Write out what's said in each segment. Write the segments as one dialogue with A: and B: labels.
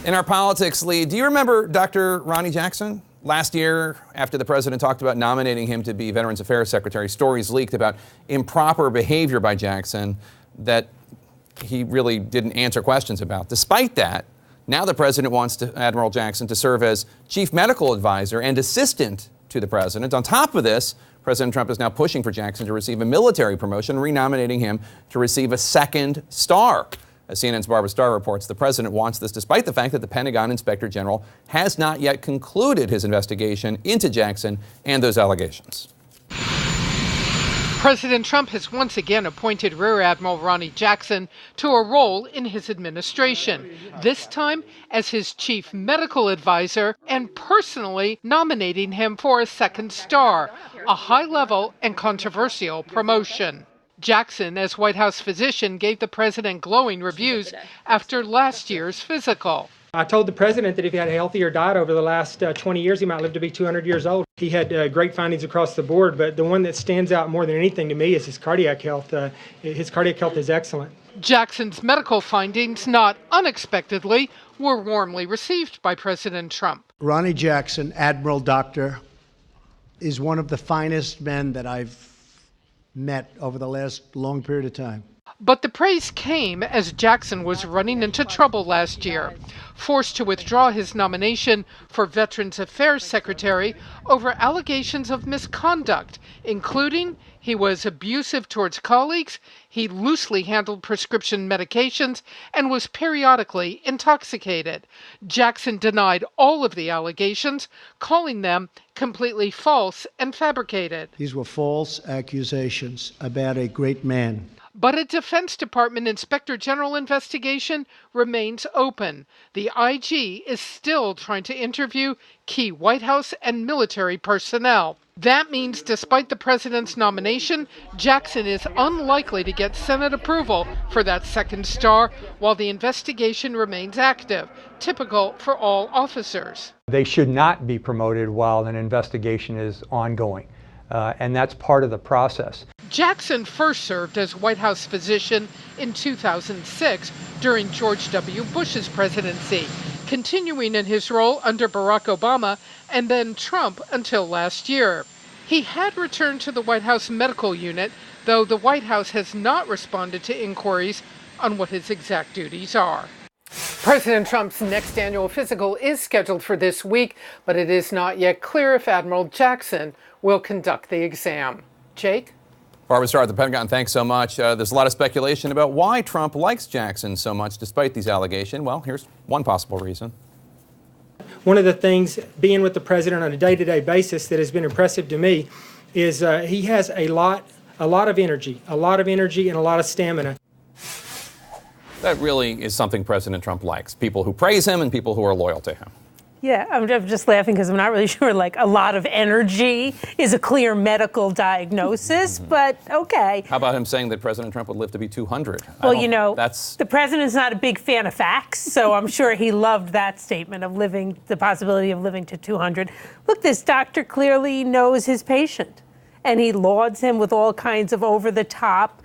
A: In our politics lead, do you remember Dr. Ronnie Jackson? Last year, after the president talked about nominating him to be Veterans Affairs Secretary, stories leaked about improper behavior by Jackson that he really didn't answer questions about. Despite that, now the president wants Admiral Jackson to serve as chief medical advisor and assistant to the president. On top of this, President Trump is now pushing for Jackson to receive a military promotion, renominating him to receive a second star. As CNN's Barbara Starr reports, the president wants this despite the fact that the Pentagon Inspector General has not yet concluded his investigation into Jackson and those allegations.
B: President Trump has once again appointed Rear Admiral Ronnie Jackson to a role in his administration, this time as his chief medical advisor and personally nominating him for a second star, a high-level and controversial promotion. Jackson, as White House physician, gave the president glowing reviews after last year's physical.
C: I told the president that if he had a healthier diet over the last 20 years, he might live to be 200 years old. He had great findings across the board, but the one that stands out more than anything to me is his cardiac health. His cardiac health is excellent.
B: Jackson's medical findings, not unexpectedly, were warmly received by President Trump.
D: Ronnie Jackson, Admiral Doctor, is one of the finest men that I've met over the last long period of time.
B: But the praise came as Jackson was running into trouble last year, forced to withdraw his nomination for Veterans Affairs Secretary over allegations of misconduct, including he was abusive towards colleagues, he loosely handled prescription medications, and was periodically intoxicated. Jackson denied all of the allegations, calling them completely false and fabricated.
D: These were false accusations about a great man.
B: But a Defense Department Inspector General investigation remains open. The IG is still trying to interview key White House and military personnel. That means despite the president's nomination, Jackson is unlikely to get Senate approval for that second star while the investigation remains active, typical for all officers.
E: They should not be promoted while an investigation is ongoing, and that's part of the process.
B: Jackson first served as White House physician in 2006 during George W. Bush's presidency, continuing in his role under Barack Obama and then Trump until last year. He had returned to the White House medical unit, though the White House has not responded to inquiries on what his exact duties are. President Trump's next annual physical is scheduled for this week, but it is not yet clear if Admiral Jackson will conduct the exam. Jake?
A: Barbara Starr at the Pentagon, thanks so much. There's a lot of speculation about why Trump likes Jackson so much despite these allegations. Well, here's one possible reason.
C: One of the things, being with the president on a day-to-day basis, that has been impressive to me is he has a lot of energy and a lot of stamina.
A: That really is something President Trump likes, people who praise him and people who are loyal to him.
F: Yeah, I'm just laughing because I'm not really sure, like, a lot of energy is a clear medical diagnosis, but okay.
A: How about him saying that President Trump would live to be 200?
F: Well, you know, the president's not a big fan of facts, so I'm sure he loved that statement of the possibility of living to 200. Look, this doctor clearly knows his patient, and he lauds him with all kinds of over-the-top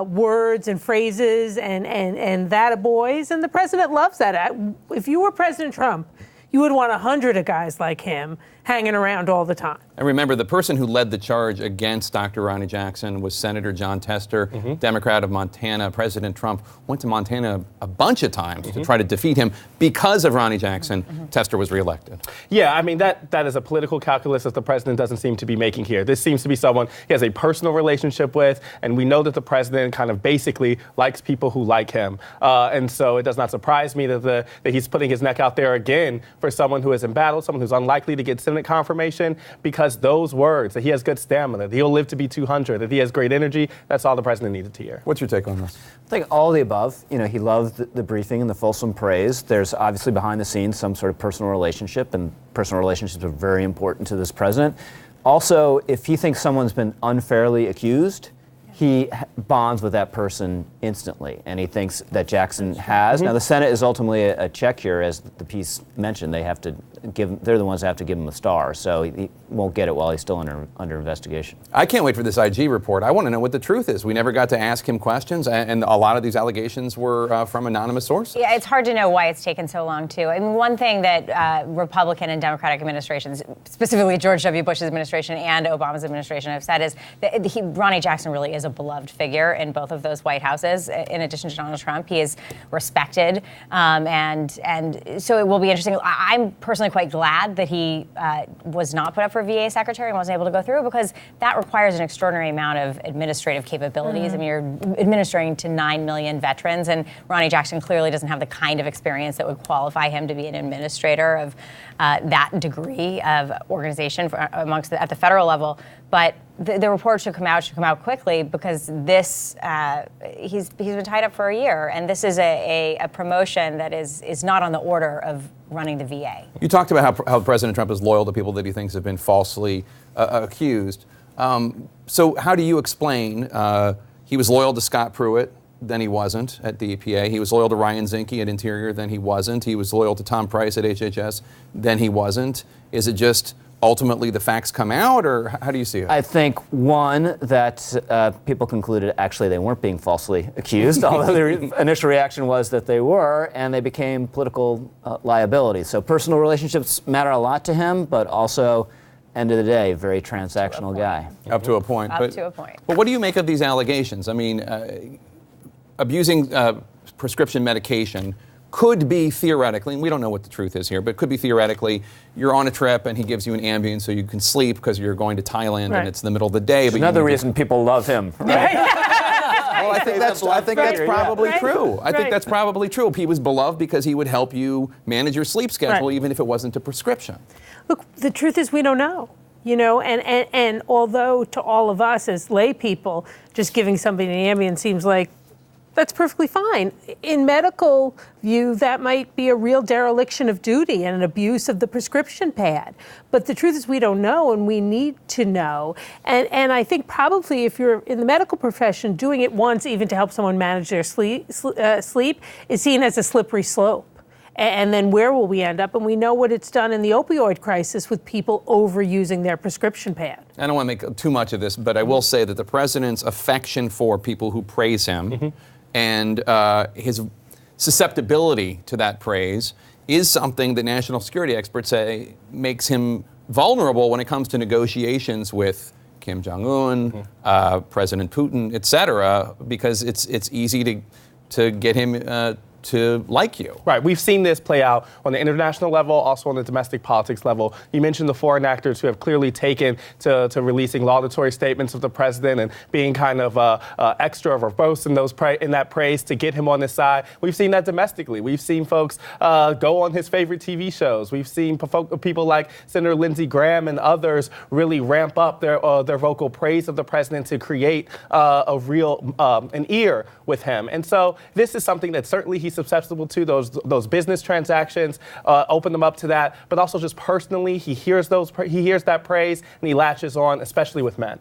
F: words and phrases and that boys, and the president loves that. If you were President Trump, you would want 100 of guys like him hanging around all the time.
A: And remember, the person who led the charge against Dr. Ronnie Jackson was Senator John Tester, Democrat of Montana. President Trump went to Montana a bunch of times to try to defeat him because of Ronnie Jackson. Tester was reelected.
G: Yeah, I mean, that is a political calculus that the president doesn't seem to be making here. This seems to be someone he has a personal relationship with, and we know that the president kind of basically likes people who like him. And so it does not surprise me that he's putting his neck out there again for someone who is embattled, someone who's unlikely to get Senate confirmation, because those words, that he has good stamina, that he'll live to be 200, that he has great energy, that's all the president needed to hear.
A: What's your take on this?
H: I think all of the above. You know, he loved the briefing and the fulsome praise. There's obviously behind the scenes some sort of personal relationship, and personal relationships are very important to this president. Also, if he thinks someone's been unfairly accused, he bonds with that person instantly, and he thinks that Jackson has. Now, the Senate is ultimately a check here, as the piece mentioned. They have to they're the ones that have to give him a star, so he won't get it while he's still under investigation.
A: I can't wait for this IG report. I want to know what the truth is. We never got to ask him questions, and a lot of these allegations were from anonymous sources.
I: Yeah, it's hard to know why it's taken so long, too. I mean, one thing that Republican and Democratic administrations, specifically George W. Bush's administration and Obama's administration, have said is that Ronnie Jackson really is a beloved figure in both of those White Houses. In addition to Donald Trump, he is respected, and so it will be interesting. I'm personally quite glad that he was not put up for VA secretary and wasn't able to go through, because that requires an extraordinary amount of administrative capabilities. I mean, you're administering to 9 million veterans, and Ronnie Jackson clearly doesn't have the kind of experience that would qualify him to be an administrator of that degree of organization at the federal level. But the report should come out quickly, because this he's been tied up for a year, and this is a promotion that is not on the order of running the VA. You
A: talked about how President Trump is loyal to people that he thinks have been falsely accused. So how do you explain he was loyal to Scott Pruitt, then he wasn't at the EPA. He was loyal to Ryan Zinke at Interior, then he wasn't. He was loyal to Tom Price at HHS, then he wasn't. Is it just ultimately the facts come out, or how do you see it?
H: I think, one, that people concluded actually they weren't being falsely accused, although their initial reaction was that they were, and they became political liability. So personal relationships matter a lot to him, but also, end of the day, very transactional guy.
A: Up to a point.
I: Up to a point.
A: But what do you make of these allegations? I mean, abusing prescription medication could be theoretically, and we don't know what the truth is here, but could be theoretically, you're on a trip and he gives you an Ambien so you can sleep because you're going to Thailand and it's the middle of the day.
H: But another reason people love him. Right?
A: Well, I think that's probably true. I think that's probably true. He was beloved because he would help you manage your sleep schedule, even if it wasn't a prescription.
F: Look, the truth is we don't know. You know, and although to all of us as lay people, just giving somebody an Ambien seems like that's perfectly fine. In medical view, that might be a real dereliction of duty and an abuse of the prescription pad. But the truth is we don't know, and we need to know. And I think probably if you're in the medical profession, doing it once even to help someone manage their sleep is seen as a slippery slope. And then where will we end up? And we know what it's done in the opioid crisis with people overusing their prescription pad.
A: I don't want to make too much of this, but I will say that the president's affection for people who praise him and his susceptibility to that praise is something that national security experts say makes him vulnerable when it comes to negotiations with Kim Jong-un, President Putin, et cetera, because it's easy to get him to like you.
G: Right. We've seen this play out on the international level, also on the domestic politics level. You mentioned the foreign actors who have clearly taken to releasing laudatory statements of the president and being kind of extra verbose in that praise to get him on his side. We've seen that domestically. We've seen folks go on his favorite TV shows. We've seen people like Senator Lindsey Graham and others really ramp up their vocal praise of the president to create a real an ear with him. And so this is something that certainly he's susceptible to, those business transactions, open them up to that, but also just personally, he hears that praise and he latches on, especially with men.